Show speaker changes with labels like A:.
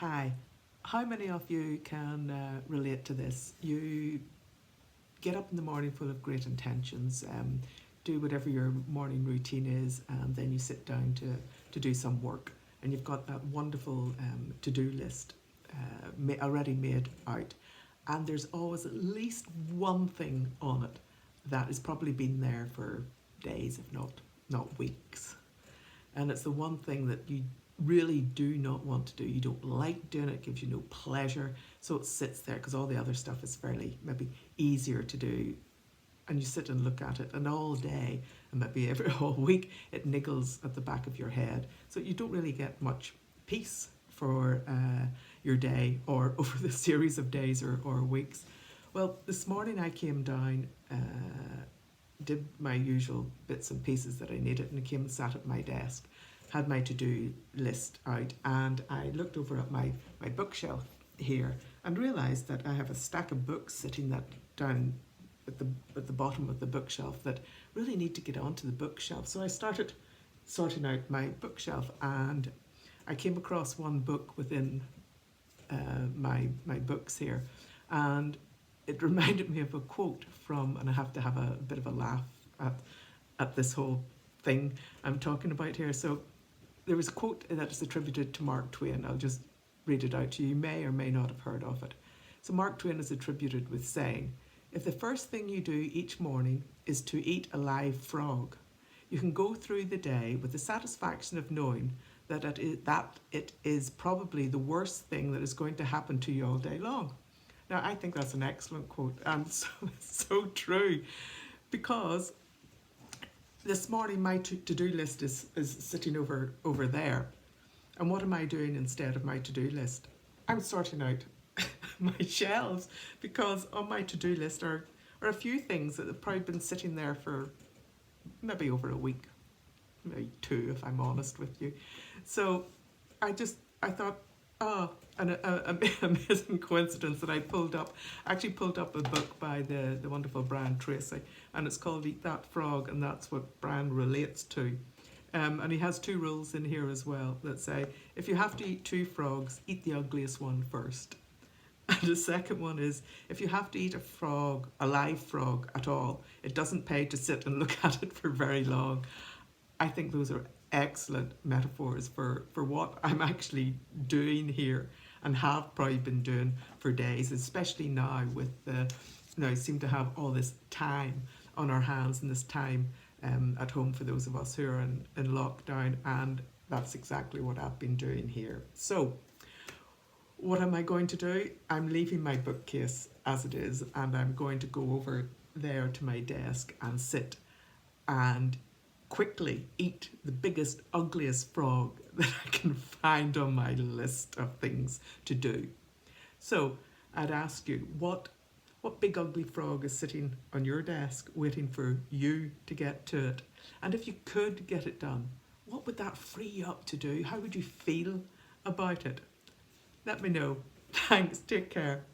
A: Hi, how many of you can relate to this? You get up in the morning full of great intentions, do whatever your morning routine is, and then you sit down to do some work. And you've got that wonderful to-do list already made out. And there's always at least one thing on it that has probably been there for days, if not weeks. And it's the one thing that you really do not want to do. You don't like doing it, gives you no pleasure, so it sits there because all the other stuff is fairly maybe easier to do. And you sit and look at it, and all day and maybe every whole week it niggles at the back of your head. So you don't really get much peace for your day or over the series of days or weeks. Well, this morning I came down, did my usual bits and pieces that I needed, and I came and sat at my desk, had my to-do list out, and I looked over at my bookshelf here and realised that I have a stack of books sitting that down at the bottom of the bookshelf that really need to get onto the bookshelf. So I started sorting out my bookshelf, and I came across one book within my books here, and it reminded me of a quote from, and I have to have a bit of a laugh at this whole thing I'm talking about here. So there was a quote that is attributed to Mark Twain. I'll just read it out to you. You may or may not have heard of it. So Mark Twain is attributed with saying, "If the first thing you do each morning is to eat a live frog, you can go through the day with the satisfaction of knowing that it is probably the worst thing that is going to happen to you all day long." Now, I think that's an excellent quote, and so true, because this morning my to-do list is sitting over there. And what am I doing instead of my to-do list? I'm sorting out my shelves, because on my to-do list are a few things that have probably been sitting there for maybe over a week, maybe two if I'm honest with you. So I thought, an amazing coincidence that I actually pulled up a book by the wonderful Brennan, and it's called Eat That Frog, and that's what Brennan relates to. And he has two rules in here as well that say, if you have to eat two frogs, eat the ugliest one first. And the second one is, if you have to eat a live frog at all, it doesn't pay to sit and look at it for very long. I think those are excellent metaphors for what I'm actually doing here and have probably been doing for days, especially now with I seem to have all this time on our hands and this time at home for those of us who are in lockdown, and that's exactly what I've been doing here. So what am I going to do? I'm leaving my bookcase as it is, and I'm going to go over there to my desk and sit and quickly eat the biggest, ugliest frog that I can find on my list of things to do. So I'd ask you, what big ugly frog is sitting on your desk waiting for you to get to it? And if you could get it done, what would that free you up to do? How would you feel about it? Let me know. Thanks, take care.